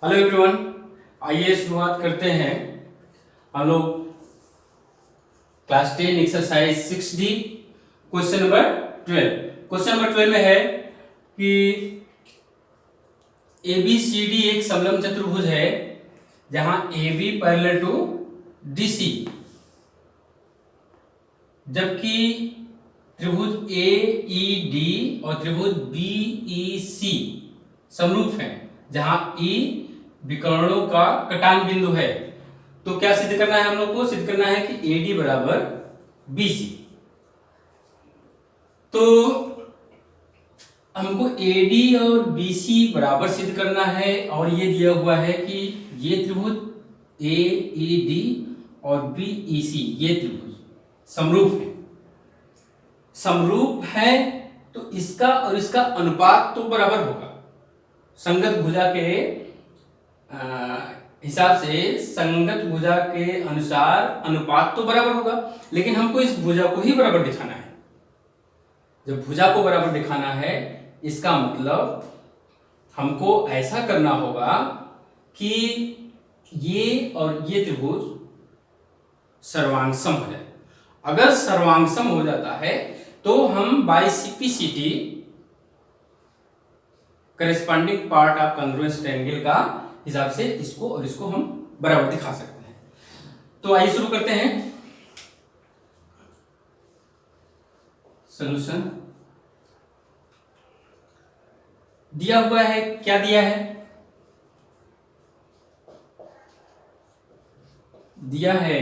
Hello everyone, आइए शुरुआत करते हैं। हम लोग class 10 exercise 6D question number 12। Question number 12 में है कि ABCD एक समलंब चतुर्भुज है जहां AB पैरेलल टू DC, जबकि त्रिभुज AED और त्रिभुज BEC समरूप हैं जहां E विकर्णों का कटान बिंदु है। तो क्या सिद्ध करना है? हम लोग को सिद्ध करना है कि AD बराबर BC। तो हमको AD और BC बराबर सिद्ध करना है और ये दिया हुआ है कि ये त्रिभुज AED और BEC ये त्रिभुज समरूप है। समरूप है तो इसका और इसका अनुपात तो बराबर होगा। संगत भुजा के हिसाब से संगत भुजा के अनुसार अनुपात तो बराबर होगा, लेकिन हमको इस भुजा को ही बराबर दिखाना है। जब भुजा को बराबर दिखाना है इसका मतलब हमको ऐसा करना होगा कि ये और ये त्रिभुज सर्वांगसम हो जाए। अगर सर्वांगसम हो जाता है तो हम by CPCT corresponding part of congruence triangle का हिसाब से इसको और इसको हम बराबर दिखा सकते हैं। तो आइए शुरू करते हैं। सॉल्यूशन दिया हुआ है, क्या दिया है? दिया है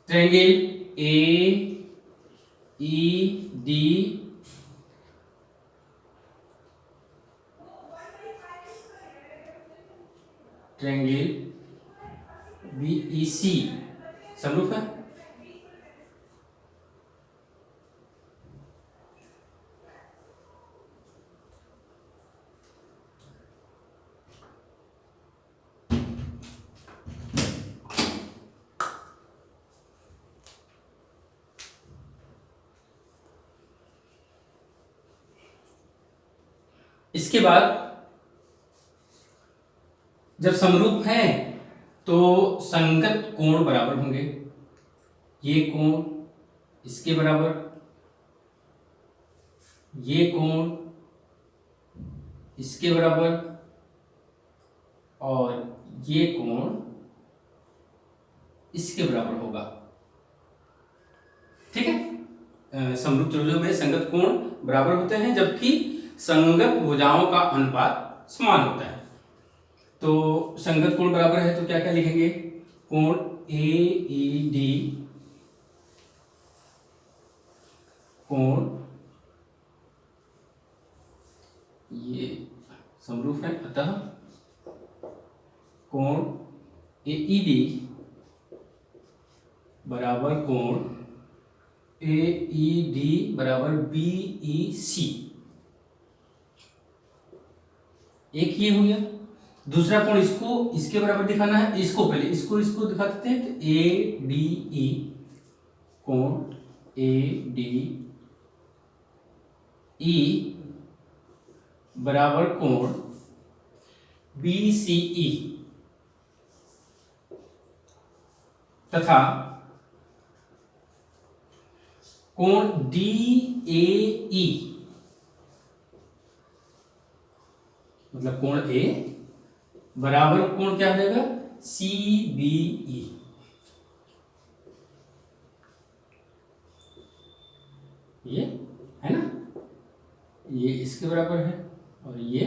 ट्रायंगल AED ट्रायंगल BEC समरूप है। इसके बाद जब समरूप हैं तो संगत कोण बराबर होंगे। ये कोण इसके बराबर, ये कोण इसके बराबर और ये कोण इसके बराबर होगा। ठीक है। समरूप त्रिभुजों में संगत कोण बराबर होते हैं जबकि संगत भुजाओं का अनुपात समान होता है। तो संगत कोण बराबर है तो क्या क्या लिखेंगे? कोण AED कोण ये समरूप है, अतः कोण AED बराबर कोण AED बराबर BEC। एक ये हो गया। दूसरा कोण इसको इसके बराबर दिखाना है। इसको पहले इसको दिखा देते हैं। तो ADE कोण ADE बराबर कोण BCE तथा कोण DAE मतलब कोण A बराबर कोण क्या हो जाएगा? CBE। ये है ना, ये इसके बराबर है और ये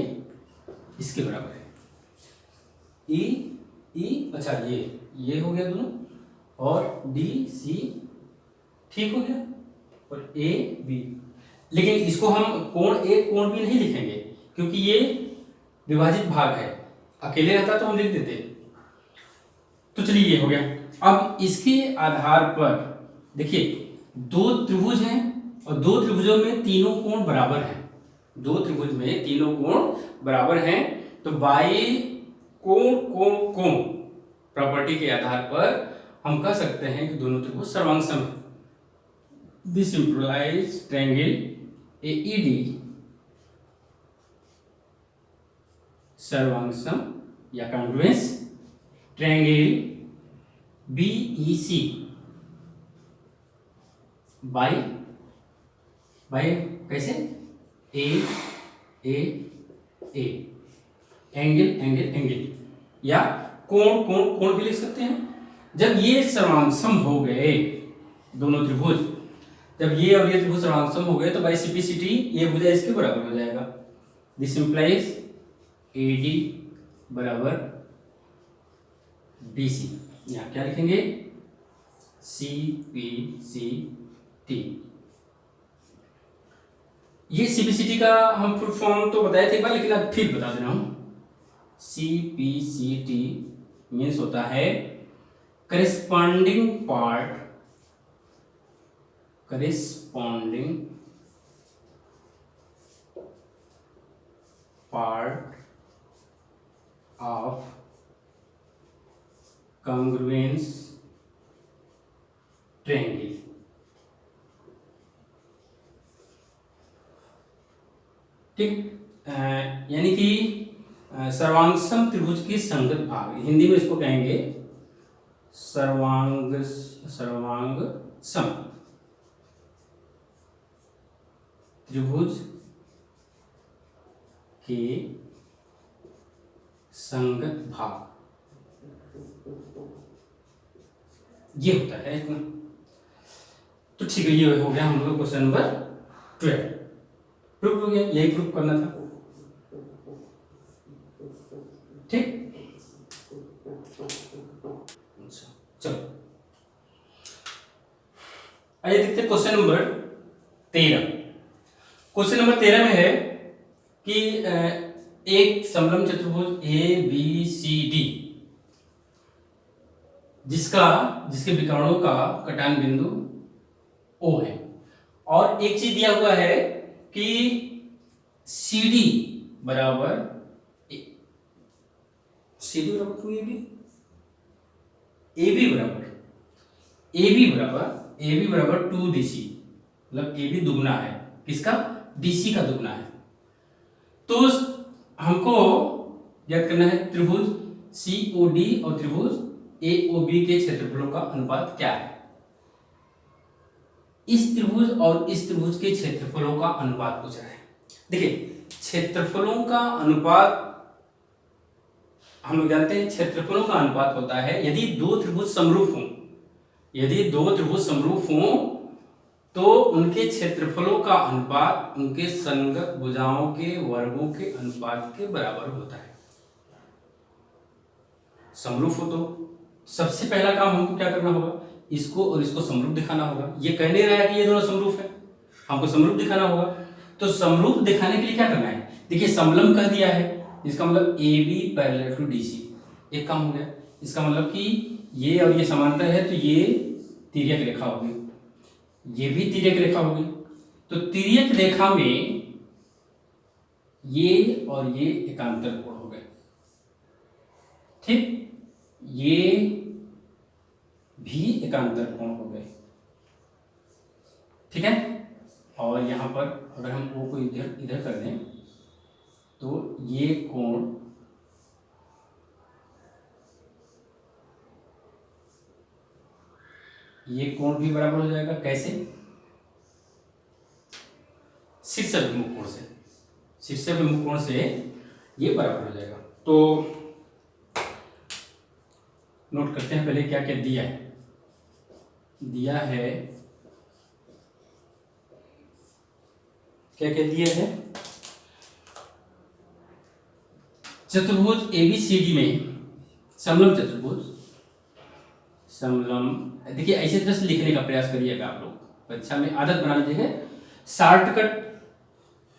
इसके बराबर है। E अच्छा ये हो गया दोनों और DC ठीक हो गया और AB। लेकिन इसको हम कोण A कोण B नहीं लिखेंगे क्योंकि ये विभाजित भाग है। अकेले रहता तो हम लिख देते। तो चलिए ये हो गया। अब इसके आधार पर देखिए दो त्रिभुज हैं और दो त्रिभुजों में तीनों कोण बराबर हैं। दो त्रिभुज में तीनों कोण बराबर हैं तो बाई कोण कोण कोण प्रॉपर्टी के आधार पर हम कह सकते हैं कि दोनों त्रिभुज सर्वांगसम है। दिस इंप्लाइज ट्रायंगल AED सर्वांग या कॉन्ग्रुएंस ट्रायंगल BEC बाय कैसे ए एंगल या कोण भी लिख सकते हैं। जब ये सर्वांग हो गए दोनों त्रिभुज, जब ये और ये त्रिभुज सर्वांग हो गए तो बाई सिंप्लिसिटी ये भुजा इसके बराबर हो जाएगा। दिस इंप्लाइज AD बराबर BC। यहाँ क्या लिखेंगे CPCT। ये CPCT का हम फुल फॉर्म तो बताए थे एक बार, लेकिन अब फिर बता दे रहा हूं। CPCT मीन्स होता है corresponding part of congruence triangle. ठीक, यानी कि सर्वांग त्रिभुज के संगत भाग, हिंदी में इसको कहेंगे सर्वांग सम त्रिभुज के संगत भाग, ये होता है इतना। तो ठीक है, ये हो गया हम लोग क्वेश्चन नंबर 12 प्रूफ हो गया, यही प्रूफ करना था। ठीक, चलो आइए देखते हैं क्वेश्चन नंबर 13। क्वेश्चन नंबर 13 में है कि एक समलंब चतुर्भुज ABCD जिसके विकर्णों का कटान बिंदु O है, और एक चीज दिया हुआ है कि CD बराबर 2AB, AB बराबर 2DC, मतलब AB दुगना है किसका, DC का दुगना है। तो हमको याद करना है त्रिभुज COD और त्रिभुज AOB के क्षेत्रफलों का अनुपात क्या है। इस त्रिभुज और इस त्रिभुज के क्षेत्रफलों का अनुपात पूछ रहा है। देखिए, क्षेत्रफलों का अनुपात हम लोग जानते हैं, क्षेत्रफलों का अनुपात होता है यदि दो त्रिभुज समरूप हों तो उनके क्षेत्रफलों का अनुपात उनके संगत भुजाओं के वर्गों के अनुपात के बराबर होता है। समरूप हो तो सबसे पहला काम हमको क्या करना होगा, इसको और इसको समरूप दिखाना होगा। ये कह नहीं रहा है कि ये दोनों समरूप है, हमको समरूप दिखाना होगा। तो समरूप दिखाने के लिए क्या करना है, देखिए समलंब कह दिया है, इसका मतलब AB पैरेलल टू DC, एक काम हो गया। इसका मतलब कि ये और ये समांतर है तो ये तिर्यक रेखा होगी, ये भी तिर्यक रेखा होगी। तो तिर्यक रेखा में ये और ये एकांतर कोण हो गए। ठीक, ये भी एकांतर कोण हो गए। ठीक है, और यहां पर अगर हम O को इधर कर दें तो ये कोण भी बराबर हो जाएगा। कैसे, शीर्षाभिमुख कोण से ये बराबर हो जाएगा। तो नोट करते हैं पहले क्या क्या दिया है, क्या क्या दिया है। चतुर्भुज ABCD में समलंब चतुर्भुज, देखिए ऐसे तरह से लिखने का प्रयास करिएगा आप लोग, परीक्षा में आदत बना लीजिएगा। शॉर्टकट,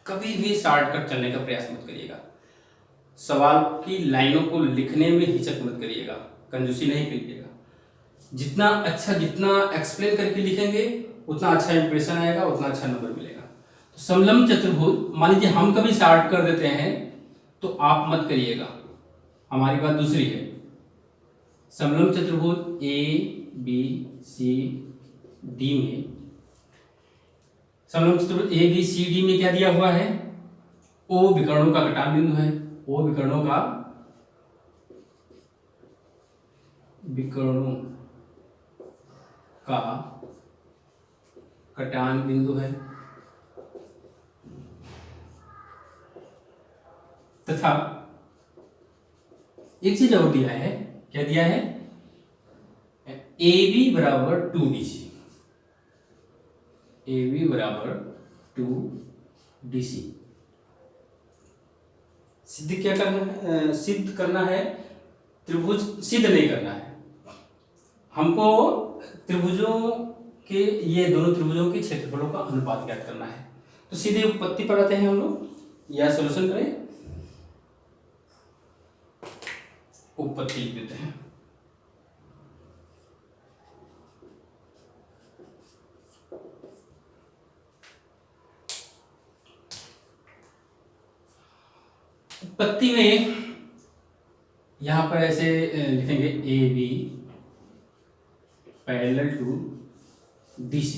कभी भी शॉर्टकट चलने का प्रयास मत करिएगा। सवाल की लाइनों को लिखने में हिचक मत करिएगा, कंजूसी नहीं करिएगा। जितना एक्सप्लेन करके लिखेंगे उतना अच्छा इंप्रेशन आएगा, उतना अच्छा नंबर मिलेगा। तो समलंब चतुर्भुज, मान लीजिए हम कभी शॉर्ट कर देते हैं तो आप मत करिएगा, हमारी बात दूसरी है। समलंब चतुर्भुज ABCD में, समलंब चतुर्भुज ABCD में क्या दिया हुआ है, O विकर्णों का कटान बिंदु है, O ओ विकर्णों का कटान बिंदु है तथा एक चीज और दिया है, क्या दिया है, AB बराबर 2DC, AB बराबर 2DC। सिद्ध क्या करना है, सिद्ध करना है, त्रिभुज सिद्ध नहीं करना है हमको, त्रिभुजों के, ये दोनों त्रिभुजों के क्षेत्रफलों का अनुपात ज्ञात करना है। तो सीधे उत्पत्ति पर आते हैं हम लोग, या सॉल्यूशन करें, उत्पत्ति लिख देते हैं। उत्पत्ति में यहां पर ऐसे लिखेंगे AB parallel to DC,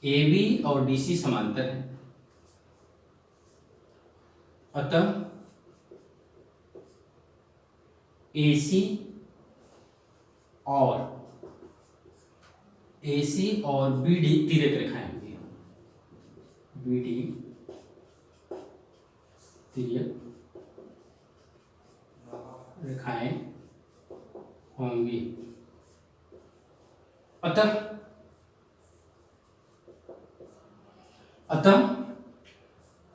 AB और DC समांतर है, अतः AC और BD तिर्यक रेखाएं होंगी, BD तिर्यक रेखाएं होंगी, अतः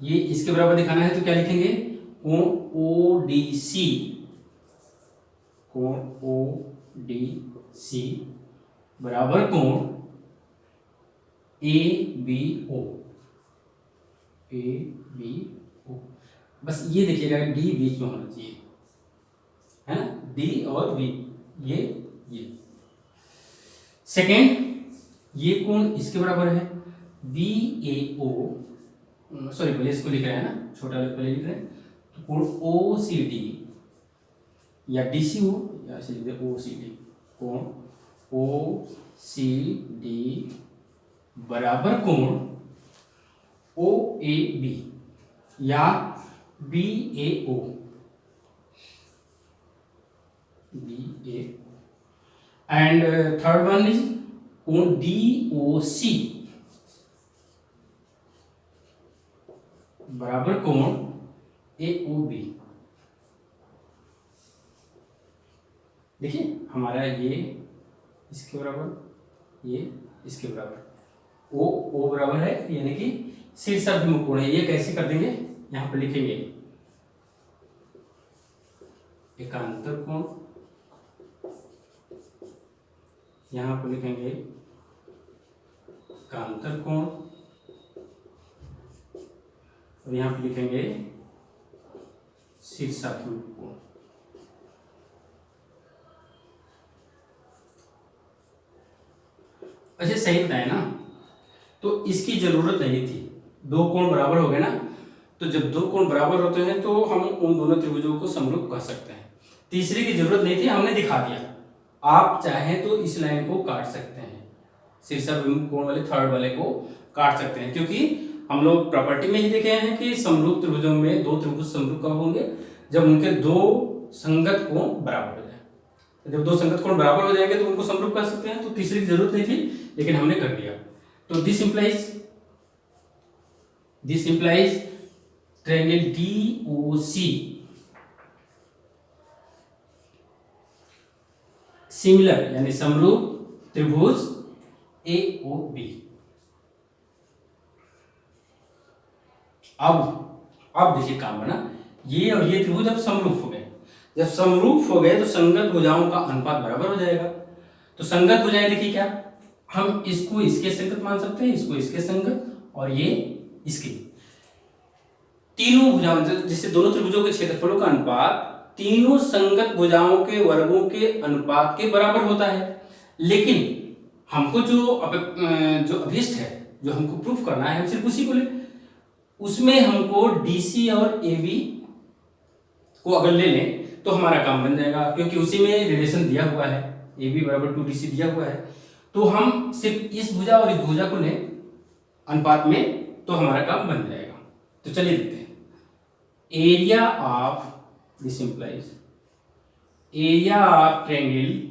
ये इसके बराबर दिखाना है तो क्या लिखेंगे, कोण ODC बराबर कोण ABO, बस ये देखिएगा D बीच में होना चाहिए, है ना, D और B, ये सेकेंड, ये कोण इसके बराबर है BAO, सॉरी पहले इसको लिख रहे हैं ना, छोटा पहले लिख रहे हैं, तो कोण OCD या DC हो, या ऐसे लिख दे OCD, कोण OCD बराबर कोण OAB या BAO, and third one is कोण DOC बराबर कोण AOB। देखिए हमारा ये इसके बराबर, ये इसके बराबर, O बराबर है, यानी कि शीर्षाभिमुख कोण है। ये कैसे कर देंगे, यहां पर लिखेंगे एकांतर कोण, यहां पर लिखेंगे एकांतर कोण, और यहां पर लिखेंगे शीर्षाभिमुख कोण। अच्छा सही बताया ना, तो इसकी जरूरत नहीं थी, दो कोण बराबर हो गए ना, तो जब दो कोण बराबर होते हैं तो हम उन दोनों त्रिभुजों को समरूप कह सकते हैं। तीसरे की जरूरत नहीं थी, हमने दिखा दिया। आप चाहें तो इस लाइन को काट सकते हैं, शीर्षाभिमुख कोण वाले थर्ड वाले को काट सकते हैं, क्योंकि हम लोग प्रॉपर्टी में ही देखे हैं कि समरूप त्रिभुजों में दो त्रिभुज समरूप कब होंगे, जब उनके दो संगत कोण बराबर हो जाए। जब दो संगत कोण बराबर हो जाएंगे तो उनको समरूप कर सकते हैं, तो तीसरी की जरूरत नहीं थी, लेकिन हमने कर दिया। तो this implies triangle DOC similar यानी समरूप त्रिभुज AOB। अब देखिए काम बना, ये और ये त्रिभुज अब समरूप हो गए। जब समरूप हो गए तो संगत भुजाओं का अनुपात बराबर हो जाएगा। तो संगत भुजाएं देखिए क्या, हम इसको इसके संगत मान सकते हैं, इसको इसके संगत, और ये इसके। तीनों भुजाओं, जिससे दोनों त्रिभुजों के क्षेत्रफलों का अनुपात तीनों संगत भुजाओं के वर्गों के अनुपात के बराबर होता है। लेकिन हमको जो अभिष्ट है, जो हमको प्रूफ करना है, हम सिर्फ उसी को ले, उसमें हमको DC और AB को अगर ले लें तो हमारा काम बन जाएगा, क्योंकि उसी में रिलेशन दिया हुआ है, AB बराबर 2DC दिया हुआ है। तो हम सिर्फ इस भुजा और इस भुजा को लें अनुपात में, तो हमारा काम बन जाएगा। तो चलिए देखते हैं। Area of, this implies area of triangle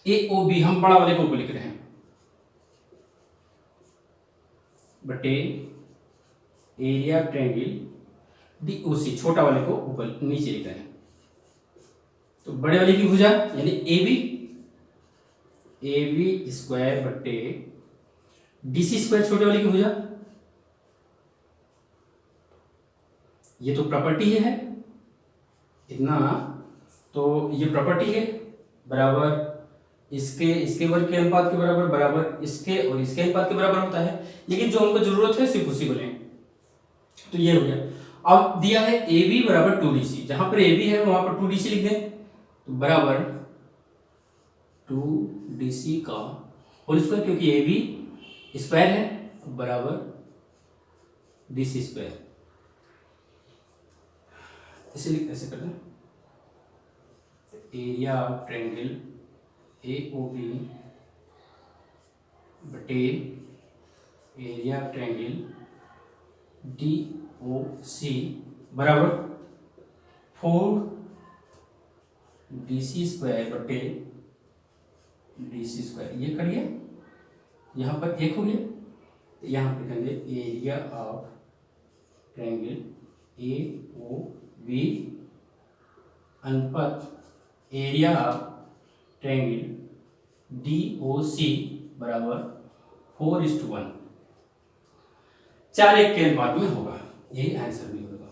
AOB, हम बड़ा वाले को ऊपर लिख रहे हैं, बटे एरिया ऑफ ट्रायंगल DOC, छोटा वाले को ऊपर नीचे लिख रहे हैं। तो बड़े वाले की भुजा यानी AB स्क्वायर बटे DC स्क्वायर, छोटे वाले की भुजा। ये तो प्रॉपर्टी है इतना, तो ये प्रॉपर्टी है बराबर इसके वर्ग के अनुपात के बराबर, बराबर इसके और इसके अनुपात के बराबर होता है। लेकिन जो हमको जरूरत है सिर्फ उसी को लें, तो ये हो गया। अब दिया है AB बराबर 2DC, जहां पर AB है वहां पर 2DC लिख दें, तो बराबर 2DC का होल स्क्वायर, क्योंकि AB स्क्वायर है, बराबर DC स्क्वायर। इसीलिए कैसे करना, एरिया ऑफ ट्रायंगल AOB बटे एरिया ऑफ ट्रायंगल DOC बराबर 4DC स्क्वायर बटे DC स्क्वायर। ये करिए, यहाँ पर एक हो गया, यहाँ पे करेंगे एरिया ऑफ ट्रायंगल AOB अनुपात एरिया ऑफ ट्रायंगल DOC बराबर 4:1, 4:1 के अनुपात में होगा। यही आंसर भी होगा।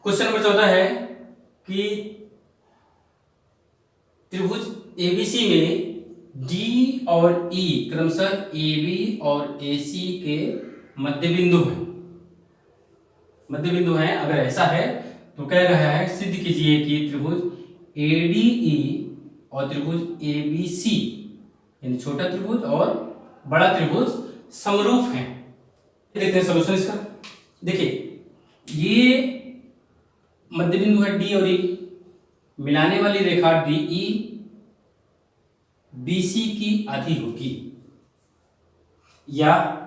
क्वेश्चन नंबर 14 है कि त्रिभुज ABC में D और E क्रमशः AB और AC के मध्य बिंदु हैं। अगर ऐसा है तो कह रहा है सिद्ध कीजिए कि त्रिभुज ADE और त्रिभुज ABC यानी छोटा त्रिभुज और बड़ा त्रिभुज समरूप हैं। देखते हैं सॉल्यूशन इसका। देखिए ये मध्य बिंदु है D और E, मिलाने वाली रेखा DE BC की आधी होगी, या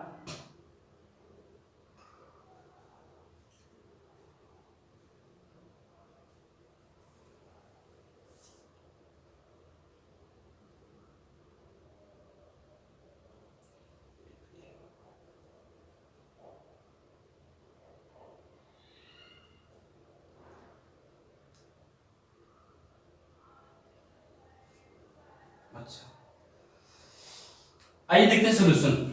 अच्छा, आइए देखते हैं सॉल्यूशन।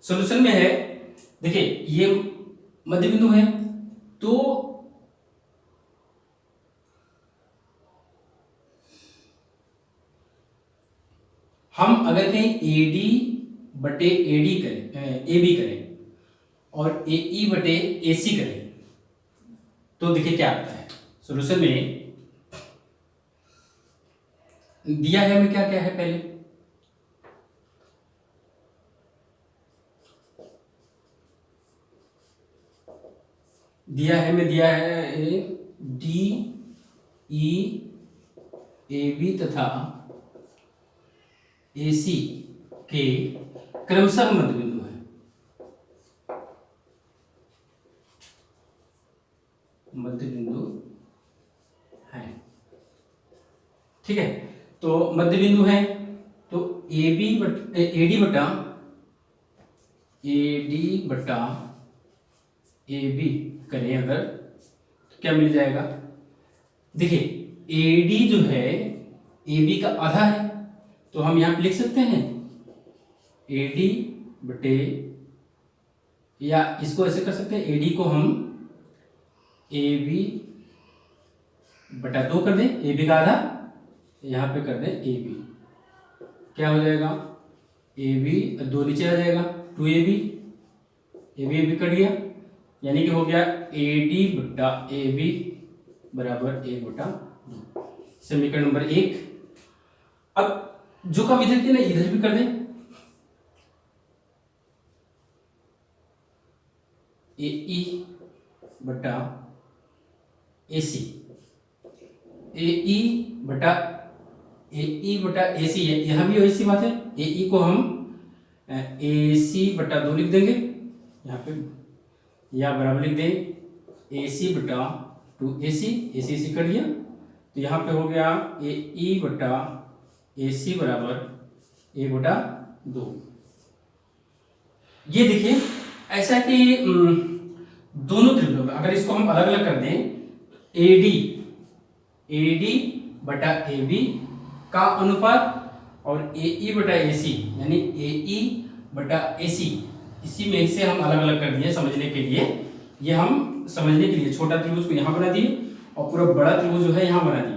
सॉल्यूशन में है, देखिए ये मध्य बिंदु है, तो हम अगर कहीं AD बटे AD करें, AB करें और AE बटे AC करें, तो देखिए क्या आता है। सॉल्यूशन में दिया है हमें क्या क्या है, पहले दिया है DE AB तथा AC के क्रमशः मध्य बिंदु है। मध्य बिंदु है, ठीक है। तो मध्य बिंदु है, तो AD बटा AB करें अगर, तो क्या मिल जाएगा। देखिए AD जो है AB का आधा है, तो हम यहां पे लिख सकते हैं AD बटे, या इसको ऐसे कर सकते हैं, AD को हम AB बटा 2 कर दें, AB का आधा, यहां पे कर दें AB, क्या हो जाएगा AB 2 नीचे आ जाएगा, 2AB, AB कट गया, यानी कि हो गया AD बटा AB बराबर 1/2। समीकरण नंबर 1। अब जो काम इधर की ना इधर भी कर दें, AE बटा AC, AE बटा AC, यहां भी वैसी बात है, AE को हम AC बटा 2 लिख देंगे यहाँ पे, या बराबर लिख दें AC बटा 2AC, AC कट गया तो यहाँ पे हो गया AE बटा AC बराबर A बटा 2। ये देखिए ऐसा कि दोनों त्रिभुजों में अगर इसको हम अलग अलग कर दें, AD बटा AB का अनुपात और AE बटा AC यानी AE बटा AC, इसी में से हम अलग अलग कर दिए समझने के लिए। ये हम समझने के लिए छोटा त्रिभुज को यहाँ बना दिए और पूरा बड़ा त्रिभुज जो है यहाँ बना दिए।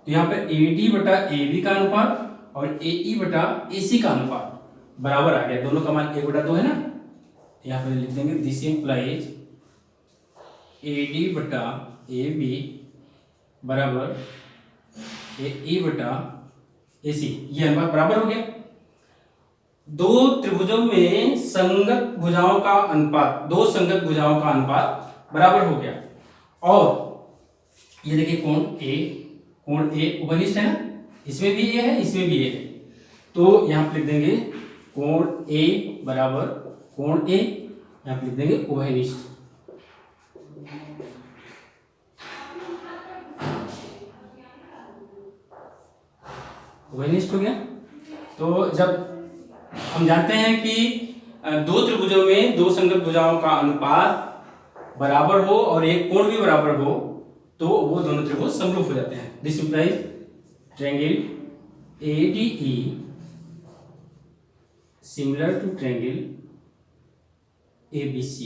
तो यहाँ पे AD बटा AB का अनुपात और AE बटा AC का अनुपात बराबर आ गया, दोनों का मान 1 बटा 2 है ना। यहाँ पे लिख देंगे दिस इंप्लाइज AD बटा AB बराबर AE बटा AC, ये अनुपात बराबर हो गया। दो त्रिभुजों में संगत भुजाओं का अनुपात, दो संगत भुजाओं का अनुपात बराबर हो गया। और ये देखिए कोण A उपनिष्ठ है ना, इसमें भी A है इसमें भी A है, तो यहाँ पे लिख देंगे कोण A बराबर कोण A, यहाँ पे लिख देंगे उभयनिष्ठ। उभयनिष्ठ हो गया। तो जब हम जानते हैं कि दो त्रिभुजों में दो संगत भुजाओं का अनुपात बराबर हो और एक कोण भी बराबर हो तो वो दोनों त्रिभुज समरूप हो जाते हैं। This implies triangle ADE similar to triangle ABC।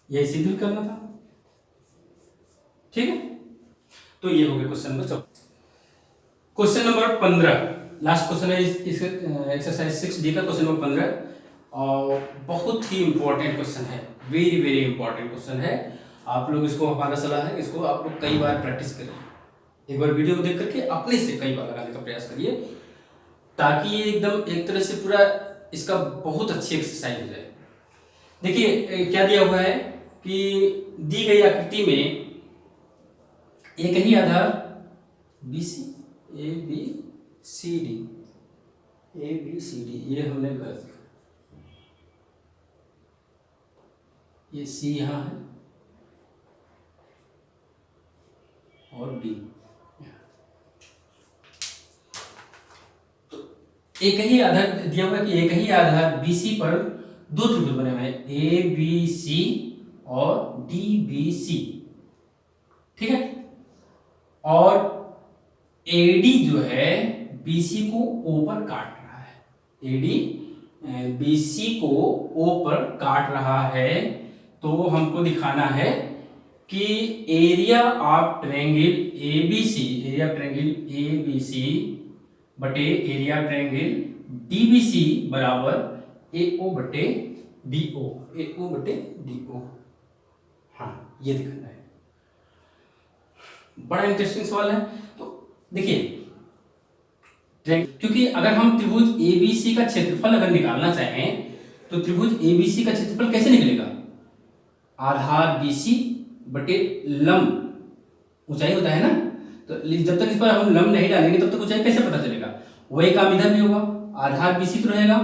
यही सिद्ध करना था, ठीक है। तो ये हो गया question number 14। Question number 15 last question है इस एक्सरसाइज 6D का, क्वेश्चन नंबर 15 और बहुत ही इंपॉर्टेंट क्वेश्चन है, वेरी वेरी इंपॉर्टेंट क्वेश्चन है। आप लोग इसको, हमारा सलाह है इसको आप लोग कई बार प्रैक्टिस करें, एक बार वीडियो को देख करके अपने से कई बार लगाने का प्रयास करिए ताकि ये एकदम एक तरह से पूरा इसका बहुत अच्छी एक्सरसाइज हो जाए। देखिए क्या दिया हुआ है कि दी गई आकृति में एक ही आधार BC ABCD ये हमने गलत, ये C यहाँ है और D। तो एक ही आधार दिया हुआ है कि एक ही आधार BC पर दो त्रिभुज बने हुए हैं ABC और DBC, ठीक है। और AD जो है BC को O पर काट रहा है, AD BC को O पर काट रहा है। तो हमको दिखाना है कि एरिया ऑफ ट्रायंगल ABC बटे एरिया ट्रायंगल DBC बराबर AO बटे DO। हाँ ये दिखाना है, बड़ा इंटरेस्टिंग सवाल है। तो देखिए क्योंकि अगर हम त्रिभुज ABC का क्षेत्रफल अगर निकालना चाहें तो त्रिभुज ABC का क्षेत्रफल कैसे निकलेगा, आधार BC बटे लंब ऊंचाई होता है ना। तो जब तक इस पर हम लंब नहीं डालेंगे तब तक ऊंचाई कैसे पता चलेगा, वही काम इधर भी होगा, आधार BC तो रहेगा,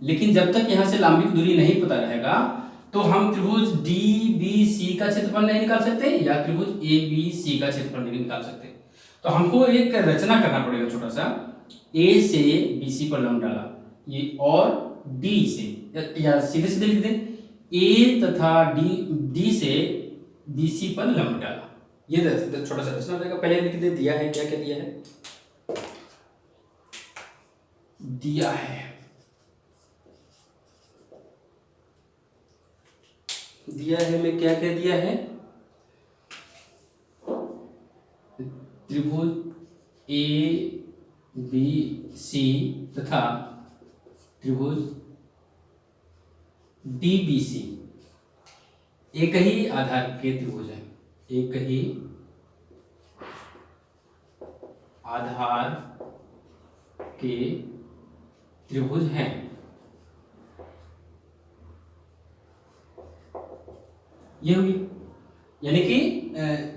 लेकिन जब तक यहां से लंबिक दूरी नहीं पता रहेगा तो हम त्रिभुज DBC का क्षेत्रफल नहीं निकाल सकते या त्रिभुज ABC का क्षेत्रफल नहीं निकाल सकते। तो हमको एक रचना करना पड़ेगा छोटा सा, A से BC पर लंब डाला ये, और D से या सीधे सीधे लिख दें A तथा D से BC पर लंब डाला, ये छोटा सा रचना रहेगा। पहले लिख दे दिया है, क्या क्या दिया है, दिया है में क्या क्या दिया है, त्रिभुज ABC तथा त्रिभुज DBC एक ही आधार के त्रिभुज है, एक ही आधार के त्रिभुज हैं। ये हुई, यानी कि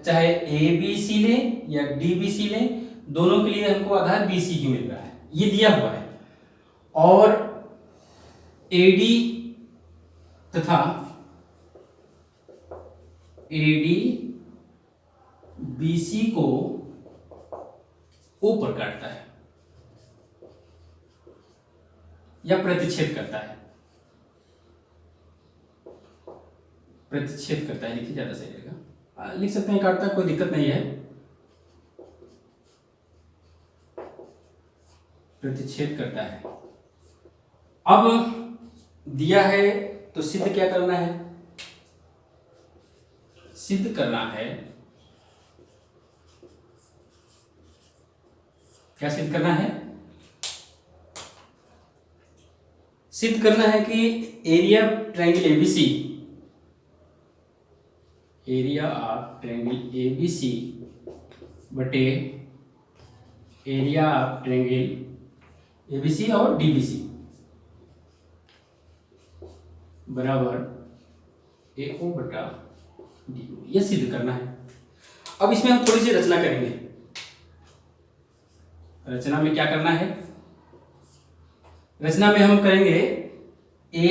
चाहे ABC लें या DBC लें, दोनों के लिए हमको आधार BC ही मिल रहा है, ये दिया हुआ है, और AD तथा AD BC को ऊपर काटता है या प्रतिच्छेद करता है, प्रतिच्छेद करता है, लिखिए ज्यादा सही रहेगा, लिख सकते हैं काटता है, कोई दिक्कत नहीं है, प्रतिच्छेद करता है। अब दिया है तो सिद्ध क्या करना है, सिद्ध करना है, क्या सिद्ध करना है, सिद्ध करना है कि area triangle ABC, area of triangle ABC बटे एरिया ऑफ ट्रायंगल एबीसी और डीबीसी बराबर AO बटा DO, ये सिद्ध करना है। अब इसमें हम थोड़ी सी रचना करेंगे। रचना में क्या करना है, रचना में हम करेंगे A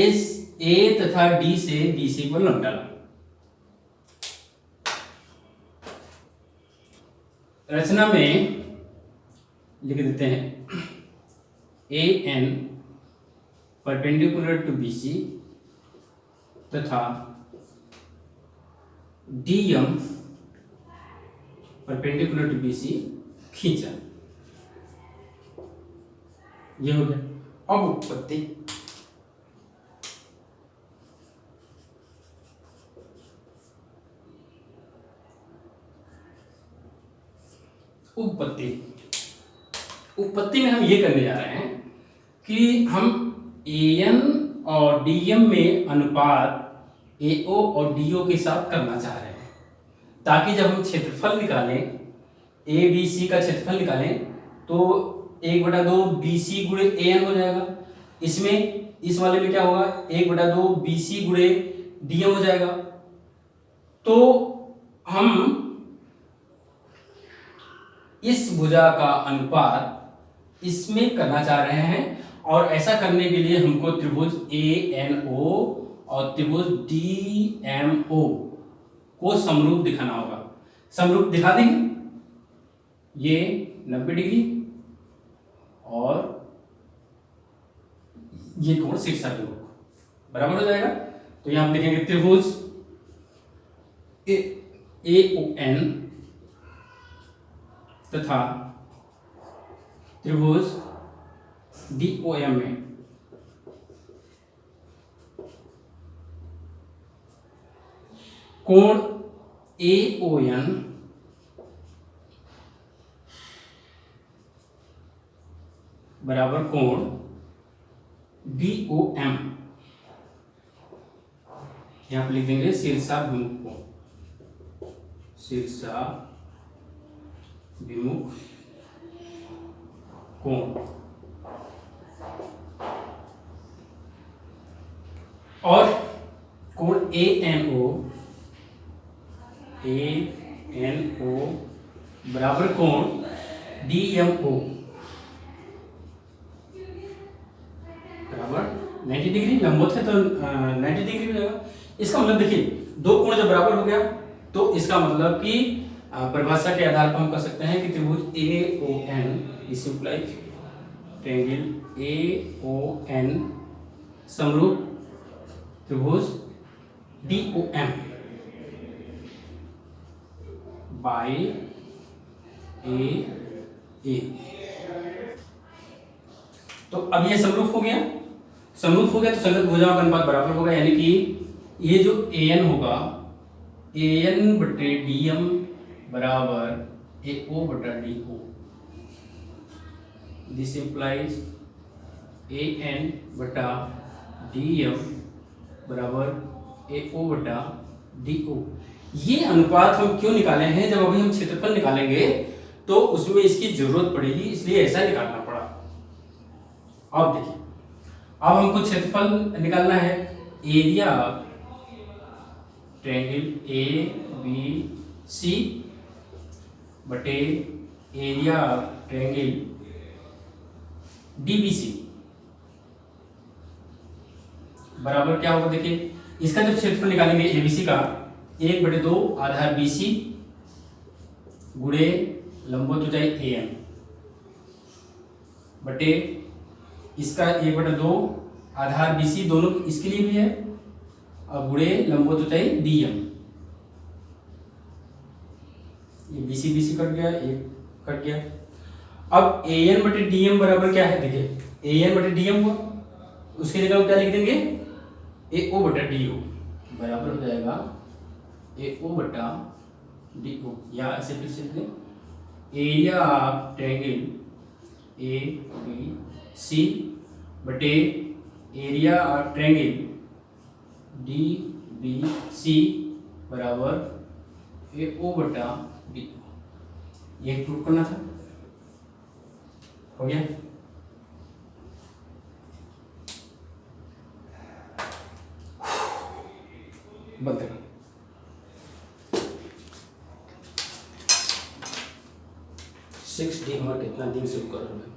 तथा D से BC को लंब डालना। रचना में लिख देते हैं AN परपेंडिकुलर टू BC तथा DM परपेंडिकुलर टू BC खींचा, ये हो गया। अब उत्पत्ति, उत्पत्ति में हम ये करने जा रहे हैं कि हम AN और DM में अनुपात AO और DO के साथ करना चाह रहे हैं, ताकि जब हम क्षेत्रफल निकालें, ABC का क्षेत्रफल निकालें तो 1/2 BC गुणे AN हो जाएगा, इसमें इस वाले में क्या होगा 1/2 BC गुणे DM हो जाएगा। तो हम इस भुजा का अनुपात इसमें करना चाह रहे हैं, और ऐसा करने के लिए हमको त्रिभुज ANO और त्रिभुज DMO को समरूप दिखाना होगा। समरूप दिखा देंगे, ये 90 डिग्री और ये कोण शीर्षाभिमुख बराबर हो जाएगा। तो यहां हम लिखेंगे त्रिभुज AON तथा त्रिभुज DOM में कोण AON बराबर कोण DOM, यहां पर लिख देंगे शीर्षाभिमुख कोण, शीर्षाभिमुख कोण, और कोण ANO बराबर कोण DMO बराबर 90 डिग्री, लंबवत है तो 90 डिग्री हो जाएगा। इसका मतलब देखिए, दो कोण जब बराबर हो गया तो इसका मतलब कि परिभाषा के आधार पर हम कह सकते हैं कि त्रिभुज AON is implies triangle AON समरूप त्रिभुज DOM बाय AA। तो अब ये समरूप हो गया, समरूप हो गया तो संगत भुजाओं का अनुपात बराबर होगा, यानी कि ये जो AN होगा AN बटे DM बराबर AO बटा DO, दिस इंप्लाइज AN बटा DM बराबर AO बटा DO। ये अनुपात हम क्यों निकाले हैं, जब अभी हम क्षेत्रफल निकालेंगे तो उसमें इसकी जरूरत पड़ेगी, इसलिए ऐसा निकालना पड़ा। अब देखिए, अब हमको क्षेत्रफल निकालना है, एरिया ट्रायंगल ABC बटे एरिया ट्रायंगल DBC बराबर क्या होगा, देखिए इसका जब क्षेत्रफल निकालेंगे ABC का 1/2 आधार BC गुणे लंबवत ऊंचाई AM बटे इसका 1/2 आधार BC दोनों इसके लिए भी है और गुणे लंबवत ऊंचाई DM। ये BC कट गया, ये कट गया। अब AN बटे DM बराबर क्या है, देखिए AN बटे DM हुआ, उसकी जगह क्या लिख देंगे AO बटा DO बराबर हो जाएगा AO बटा DO, या ऐसे फिर से एरिया ऑफ ट्रायंगल ABC बटे एरिया ऑफ ट्रायंगल DBC बराबर AO बटा DO। ये प्रूव करना था, हो गया। बंद कर। 6D हमारा कितना दिन से कर रहा है।